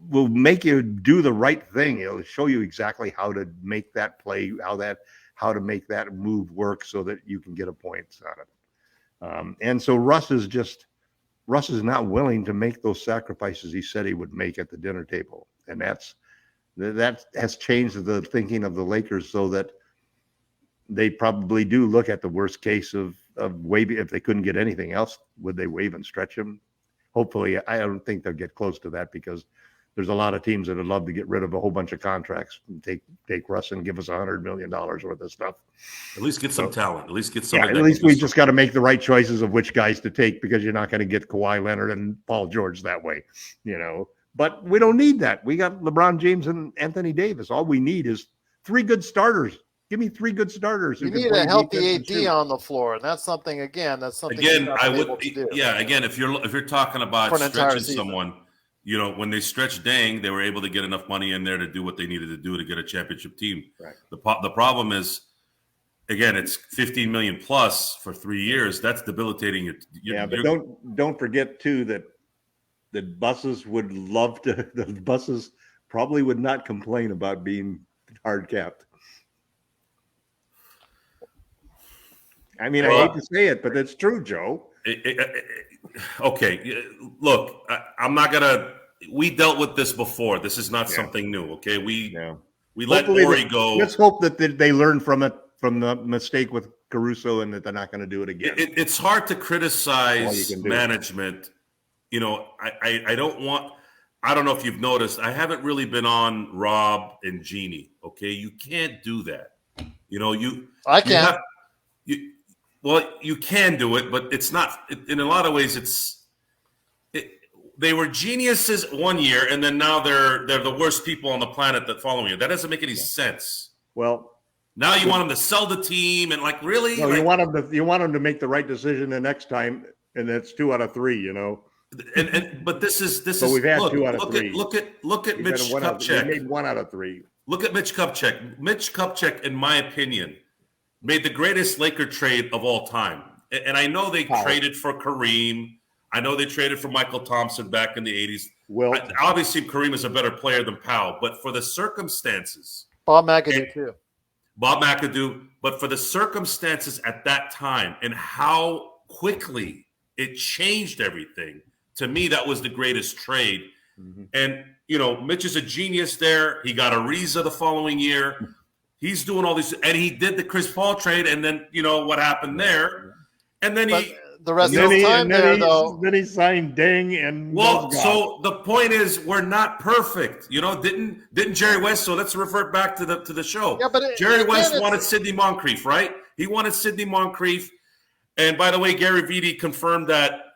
will make you do the right thing. It'll show you exactly how to make that play, how to make that move work so that you can get a point on it. And so Russ is not willing to make those sacrifices he said he would make at the dinner table. And that has changed the thinking of the Lakers, so that they probably do look at the worst case of waiving. If they couldn't get anything else, would they waive and stretch him? Hopefully, I don't think they'll get close to that, because there's a lot of teams that would love to get rid of a whole bunch of contracts and take Russ and give us $100 million worth of stuff. At least get some talent. At least get some. Yeah, at least we just got to make the right choices of which guys to take, because you're not going to get Kawhi Leonard and Paul George that way, But we don't need that. We got LeBron James and Anthony Davis. All we need is 3 good starters. Give me 3 good starters. You need a healthy AD on the floor, and that's something. Again, I would. Yeah, again, if you're talking about stretching someone. When they stretched Dang, they were able to get enough money in there to do what they needed to do to get a championship team. Right. The problem is, again, it's $15 million plus for 3 years. That's debilitating. But don't forget too that buses would love to. The buses probably would not complain about being hard capped. I mean, I hate to say it, but it's true, Joe. Okay, look, I'm not gonna. We dealt with this before. This is not something new. Okay, we let Ori go. Let's hope that they learn from the mistake with Caruso, and that they're not going to do it again. It's hard to criticize management. I don't want. I don't know if you've noticed. I haven't really been on Rob and Jeannie. Okay, you can't do that. I can't. Well, you can do it, but it's not. In a lot of ways, they were geniuses one year, and then now they're the worst people on the planet that following year. That doesn't make any sense. Well, now you want them to sell the team, and really, no, you want them to make the right decision the next time, and it's 2 out of 3. But this is. So we've had 2 out of 3. Look at Mitch Kupchak. We made 1 out of 3. Look at Mitch Kupchak. Mitch Kupchak, in my opinion, made the greatest Laker trade of all time. And I know they traded for Kareem. I know they traded for Michael Thompson back in the 80s. Well, Obviously, Kareem is a better player than Powell, but for the circumstances. Bob McAdoo, too. Bob McAdoo, but for the circumstances at that time and how quickly it changed everything, to me, that was the greatest trade. Mm-hmm. And, Mitch is a genius there. He got Ariza the following year. He's doing all these, and he did the Chris Paul trade, and then, what happened there. And then the rest of his time there, though. Then he signed Deng and so the point is, we're not perfect. Didn't Jerry West? So let's revert back to the show. Yeah, but Jerry West wanted Sidney Moncrief, right? He wanted Sidney Moncrief. And by the way, Gary Vitae confirmed that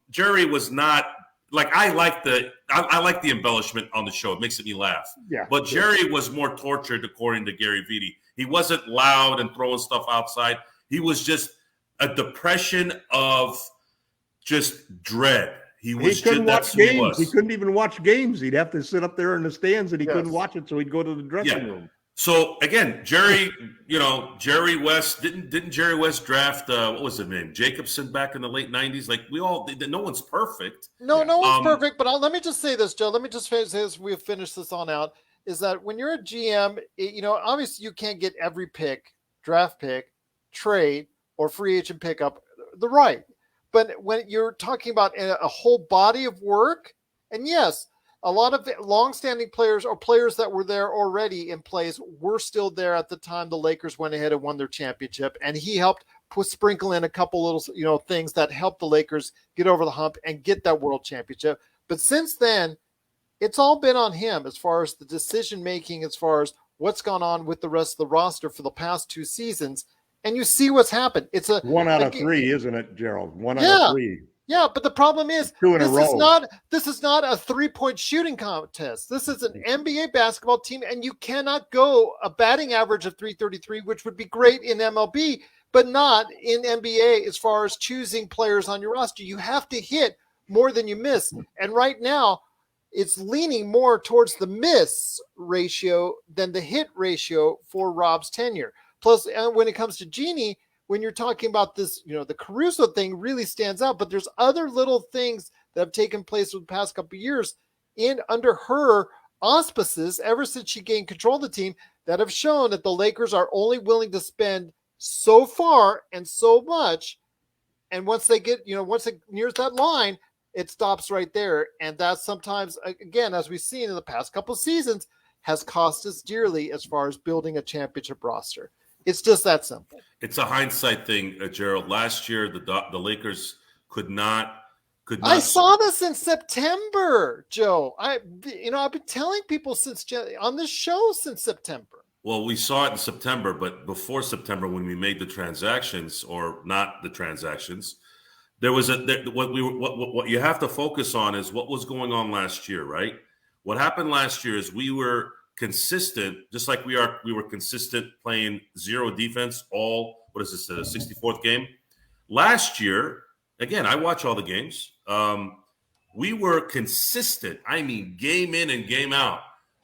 Jerry was not like I like the embellishment on the show. It makes me laugh. Yeah, but Jerry was more tortured, according to Gary Vitae. He wasn't loud and throwing stuff outside. He was just a depression of just dread. He couldn't watch games. He couldn't even watch games. He'd have to sit up there in the stands, and he couldn't watch it, so he'd go to the dressing room. So again, Jerry West didn't Jerry West draft what was his name, Jacobson, back in the late 90s? Like no one's perfect. No one's perfect. But let me just say this, Joe. Let me just say this. We've finished this on out. Is that when you're a GM, obviously you can't get every pick, draft pick, trade, or free agent pickup the right. But when you're talking about a whole body of work, and yes, a lot of longstanding players or players that were there already in place were still there at the time the Lakers went ahead and won their championship, and he helped sprinkle in a couple little things that helped the Lakers get over the hump and get that world championship. But since then, it's all been on him as far as the decision making, as far as what's gone on with the rest of the roster for the past 2 seasons. And you see what's happened. It's a 1 out of 3, isn't it, Gerald? 1 out of 3. Yeah, but the problem is 2 in a row. This is not a 3-point shooting contest. This is an NBA basketball team, and you cannot go a batting average of 333, which would be great in MLB, but not in NBA as far as choosing players on your roster. You have to hit more than you miss. And right now, it's leaning more towards the miss ratio than the hit ratio for Rob's tenure. Plus, when it comes to Jeannie, when you're talking about this, the Caruso thing really stands out, but there's other little things that have taken place over the past couple of years under her auspices ever since she gained control of the team that have shown that the Lakers are only willing to spend so far and so much. And once they get, once it nears that line, it stops right there. And that sometimes, again, as we've seen in the past couple of seasons, has cost us dearly as far as building a championship roster. It's just that simple. It's a hindsight thing, Gerald. Last year, the Lakers could not. I saw this in September, Joe. I've been telling people on this show since September. Well, we saw it in September, but before September, when we made the transactions, or not the transactions, there was what you have to focus on is what was going on last year, right? What happened last year is we were consistent, just like we were consistent playing zero defense all, what is this, the 64th game? Last year, again, I watch all the games. We were consistent. I mean, game in and game out,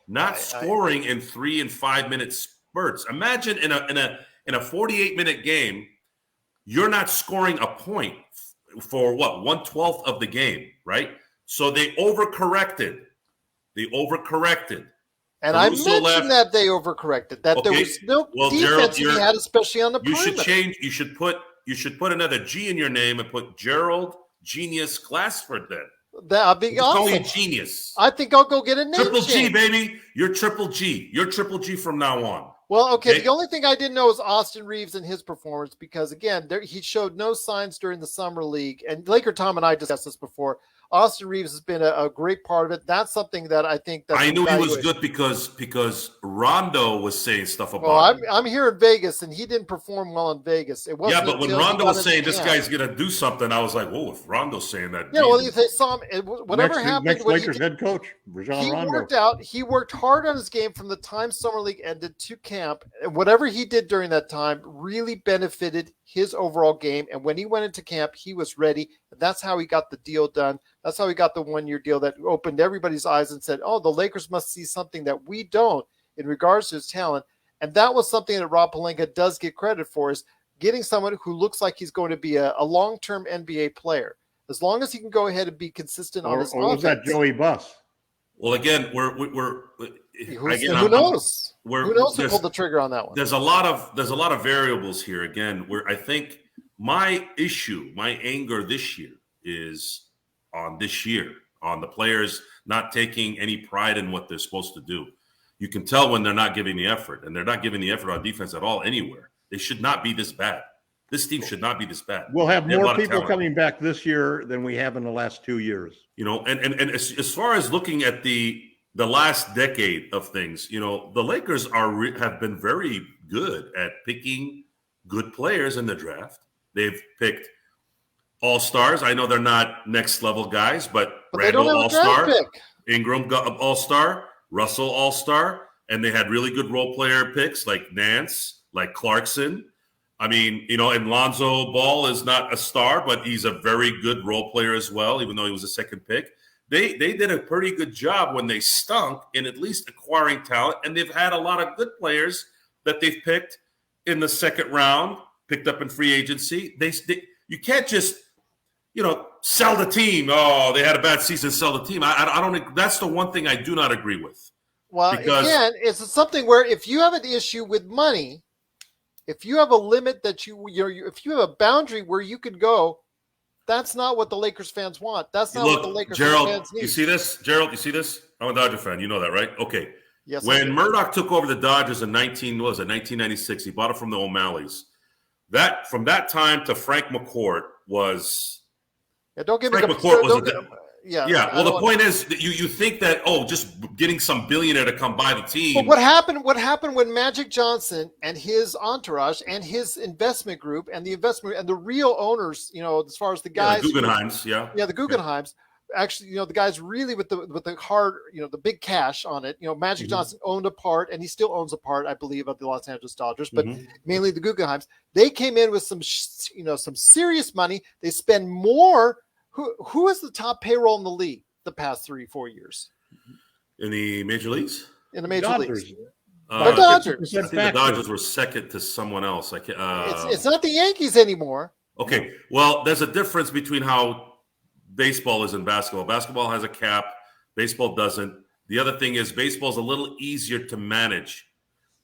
not scoring in 3 and 5 minute spurts. Imagine in a 48-minute game, you're not scoring a point for what, 1/12 of the game, right? So they overcorrected. And I mentioned that they overcorrected, that there was no defense to be had, especially on the perimeter. You should put another G in your name and put Gerald Genius Glassford then. That'd be awesome. Call you Genius. I think I'll go get a name Triple change. G, baby. You're Triple G. You're Triple G from now on. Well, okay. The only thing I didn't know was Austin Reeves and his performance, because, again, he showed no signs during the summer league. And LakerTom and I discussed this before. Austin Reeves has been a great part of it. That's something that I think that I knew he was good because Rondo was saying stuff about him. him. I'm here in Vegas, and he didn't perform well in Vegas. It wasn't. Yeah, but when Rondo was saying this guy's going to do something, I was like, "Whoa!" If Rondo's saying that, yeah. Well, if they saw him, whatever happened, next Lakers head coach, Rajon Rondo. He worked hard on his game from the time summer league ended to camp, and whatever he did during that time really benefited his overall game. And when he went into camp, he was ready. And that's how he got the deal done. That's how he got the 1-year deal that opened everybody's eyes and said, oh, the Lakers must see something that we don't in regards to his talent. And that was something that Rob Pelinka does get credit for, is getting someone who looks like he's going to be a long-term NBA player. As long as he can go ahead and be consistent on his Or was that offense. Joey Buss? Well, again, we're Who again, knows? Who Who pulled the trigger on that one? There's a lot of variables here. Again, where I think my anger this year is on the players not taking any pride in what they're supposed to do. You can tell when they're not giving the effort, and they're not giving the effort on defense at all anywhere. They should not be this bad. This team should not be this bad. We'll have more people coming back this year than we have in the last 2 years. You know, and as far as looking at the last decade of things, you know, the Lakers have been very good at picking good players in the draft. They've picked all-stars. I know they're not next-level guys, but Randall all-star, Ingram all-star, Russell all-star, and they had really good role player picks like Nance, like Clarkson. I mean, you know, and Lonzo Ball is not a star, but he's a very good role player as well, even though he was a second pick. They did a pretty good job when they stunk in at least acquiring talent, and they've had a lot of good players that they've picked in the second round, picked up in free agency. You can't just, you know, sell the team. Oh, they had a bad season, sell the team. I don't. That's the one thing I do not agree with. Well, again, it's something where if you have an issue with money, if you have a limit that if you have a boundary where you could go, that's not what the Lakers fans want. That's not what the Lakers fans need. You see this, Gerald? You see this? I'm a Dodger fan. You know that, right? Okay. Yes. When Murdoch took over the Dodgers in 1996, he bought it from the O'Malleys. From that time to Frank McCourt was. Yeah, don't give me Frank McCourt was. Yeah. Well, the point is that you think that just getting some billionaire to come buy the team. But what happened when Magic Johnson and his entourage and his investment group and the real owners, you know, as far as the guys, the Guggenheims, the Guggenheims, actually, you know, the guys really with the hard, you know, the big cash on it. You know, Magic Johnson owned a part, and he still owns a part, I believe, of the Los Angeles Dodgers, but mainly the Guggenheims. They came in with some serious money. They spend more. Who is the top payroll in the league the past 3-4 years? In the major leagues? In the major leagues. The Dodgers. I think the Dodgers were second to someone else. It's not the Yankees anymore. Okay. Well, there's a difference between how baseball is and basketball. Basketball has a cap. Baseball doesn't. The other thing is baseball is a little easier to manage.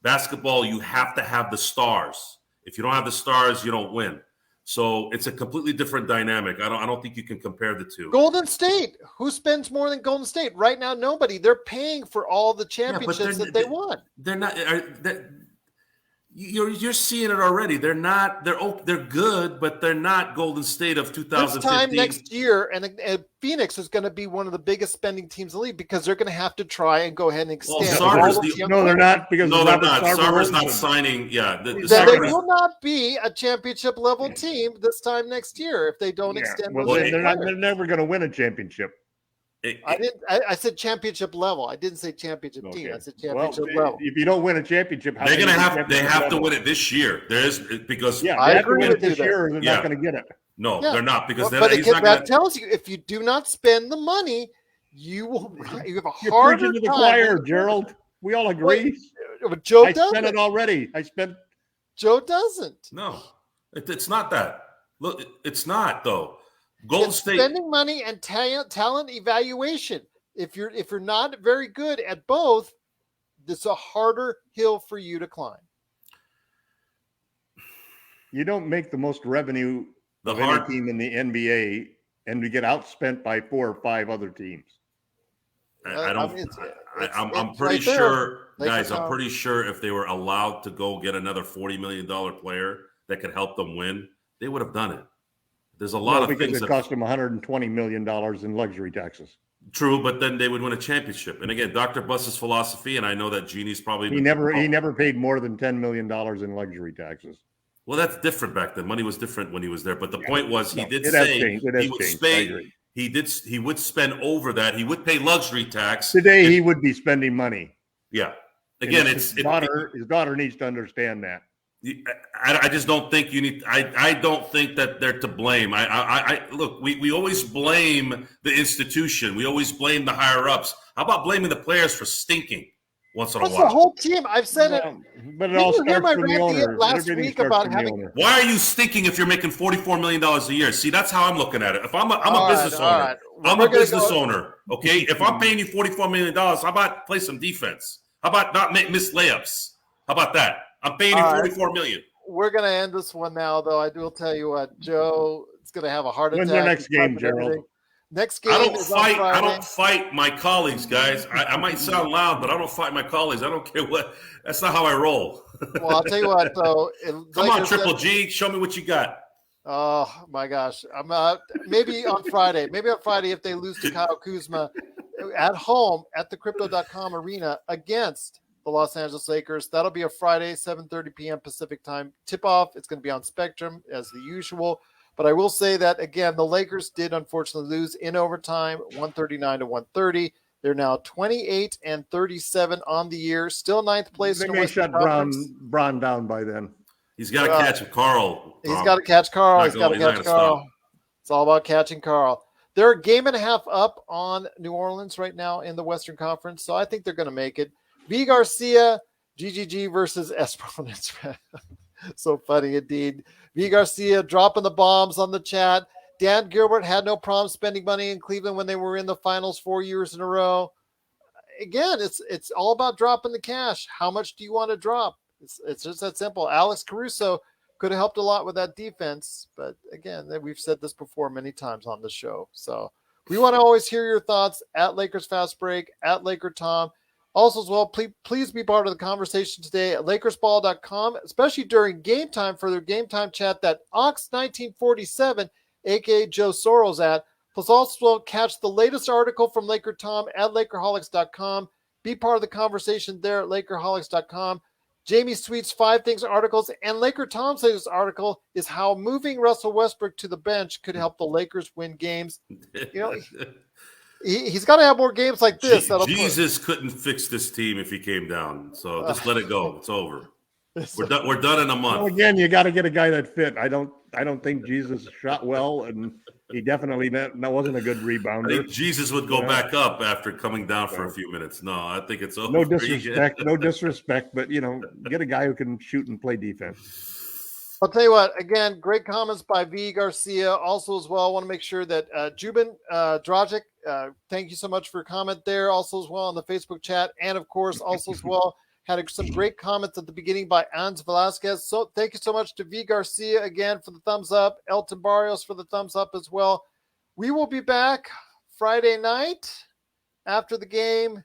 Basketball, you have to have the stars. If you don't have the stars, you don't win. So it's a completely different dynamic. I don't think you can compare the two. Golden State. Who spends more than Golden State? Right now, nobody. They're paying for all the championships that they won. They're not. You're seeing it already. They're not. They're good, but they're not Golden State of 2015. This time next year, and Phoenix is going to be one of the biggest spending teams in the league because they're going to have to try and go ahead and extend. No, they're not. Because they're not. Sarver's not signing. Yeah, they will not be a championship level team this time next year if they don't extend. Well, they're never going to win a championship. I said championship level. I didn't say championship team. I said championship level. If you don't win a championship, they're going to have to win it this year. Because I agree with this year. They're not going to get it. No, they're not because that tells you if you do not spend the money, you have a harder time. You're preaching to the choir, Gerald. We all agree. But Joe doesn't. I spent it already. Joe doesn't. No, it's not that. Look, it's not though. Golden State spending money and talent evaluation. If you're not very good at both, it's a harder hill for you to climb. You don't make the most revenue of any team in the NBA and to get outspent by 4 or 5 other teams. I'm pretty sure, guys. I'm pretty sure if they were allowed to go get another $40 million player that could help them win, they would have done it. There's a lot of things that cost them $120 million in luxury taxes. True, but then they would win a championship. And again, Dr. Buss's philosophy, and I know that Genie's probably he never paid more than $10 million in luxury taxes. Well, that's different back then. Money was different when he was there. But the point was, he would spend over that. He would pay luxury tax. Today, he would be spending money. Yeah. Again, his daughter needs to understand that. I just don't think you need. I don't think that they're to blame. Look. We always blame the institution. We always blame the higher ups. How about blaming the players for stinking? once in a That's the while. whole team. I've said it. But it Didn't all you hear starts my from the rant owner. last Everything week starts about from the having? owner. Why are you stinking if you're making $44 million a year? See, that's how I'm looking at it. If I'm a All business right, all owner, right. I'm We're a gonna business go- owner. Okay, if I'm paying you $44 million, how about play some defense? How about not miss layups? How about that? I'm paying you All right. $44 million. We're going to end this one now, though. I will tell you what, Joe is going to have a heart When's attack. our next He's typing game, Gerald? everything. Next I game don't is on fight. Friday. I don't fight my colleagues, guys. I might sound loud, but I don't fight my colleagues. I don't care what. That's not how I roll. Well, I'll tell you what, though. Come on, Triple G, show me what you got. Oh my gosh! I'm maybe on Friday. Maybe on Friday if they lose to Kyle Kuzma at home at the Crypto.com arena against the Los Angeles Lakers. That'll be a Friday, 7:30 p.m. Pacific time tip-off. It's going to be on Spectrum as the usual. But I will say that, again, the Lakers did unfortunately lose in overtime, 139 to 130. They're now 28-37 on the year, still ninth place. They in the may Western shut Conference. Braun down by then. He's got to catch Carl. He's got to catch Carl. Not He's got to going- he's not catch gonna Carl. stop. It's all about catching Carl. They're a game and a half up on New Orleans right now in the Western Conference, so I think they're going to make it. V. Garcia, GGG versus Esperance. So funny indeed. V. Garcia dropping the bombs on the chat. Dan Gilbert had no problem spending money in Cleveland when they were in the finals 4 years in a row. Again, it's all about dropping the cash. How much do you want to drop? It's just that simple. Alex Caruso could have helped a lot with that defense, but again, we've said this before many times on the show. So we want to always hear your thoughts at Lakers Fast Break, at LakerTom. Also, as well, please be part of the conversation today at LakersBall.com, especially during game time for their game time chat that Ox1947, aka Joe Soro's at. Plus, also catch the latest article from LakerTom at Lakerholics.com. Be part of the conversation there at Lakerholics.com. Jamie Sweet's 5 Things articles and LakerTom's latest article is how moving Russell Westbrook to the bench could help the Lakers win games. You know, he's got to have more games like this. Jesus couldn't fix this team if he came down. So just let it go. It's over. We're done in a month. Well, again, you got to get a guy that fit. I don't think Jesus shot well, and he definitely wasn't a good I rebounder. think Jesus would go back up after coming down for a few minutes. No, I think it's over. No disrespect, but get a guy who can shoot and play defense. I'll tell you what, again, great comments by V. Garcia. Also, as well, I want to make sure that Jubin Dragic, thank you so much for your comment there. Also, as well, on the Facebook chat. And, of course, also as well, had some great comments at the beginning by Ans Velasquez. So thank you so much to V. Garcia again for the thumbs up. Elton Barrios for the thumbs up as well. We will be back Friday night after the game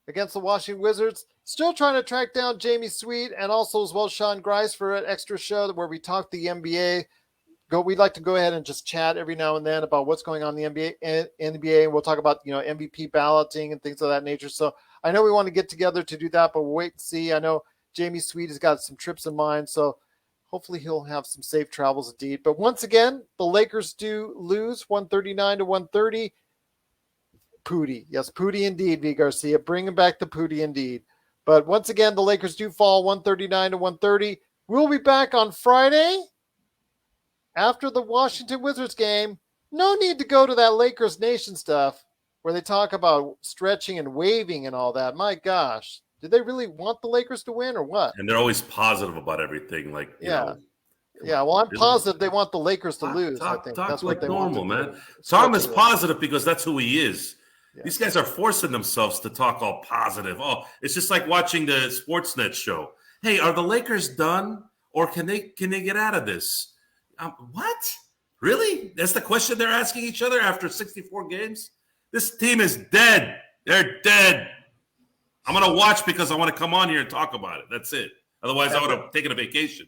against the Washington Wizards. Still trying to track down Jamie Sweet and also as well Sean Grice for an extra show where we talk the NBA. We'd like to go ahead and just chat every now and then about what's going on in the NBA, and we'll talk about MVP balloting and things of that nature. So I know we want to get together to do that, but we'll wait and see. I know Jamie Sweet has got some trips in mind, so hopefully he'll have some safe travels indeed. But once again, the Lakers do lose 139 to 130. Pooty. Yes, Pooty indeed, V. Garcia. Bringing back the Pooty indeed. But once again, the Lakers do fall 139 to 130. We'll be back on Friday after the Washington Wizards game. No need to go to that Lakers Nation stuff where they talk about stretching and waving and all that. My gosh. Did they really want the Lakers to win or what? And they're always positive about everything. Like, yeah. Well, I'm positive they want the Lakers to lose. I think that's what like they normal, want man. Tom is positive because that's who he is. Yeah. These guys are forcing themselves to talk all positive. Oh, it's just like watching the Sportsnet show. Hey, are the Lakers done, or can they get out of this? What? Really? That's the question they're asking each other after 64 games? This team is dead. They're dead. I'm going to watch because I want to come on here and talk about it. That's it. Otherwise, I would have taken a vacation.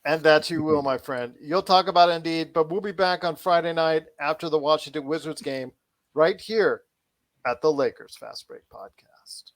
And that you will, my friend. You'll talk about it indeed, but we'll be back on Friday night after the Washington Wizards game right here at the Lakers Fast Break Podcast.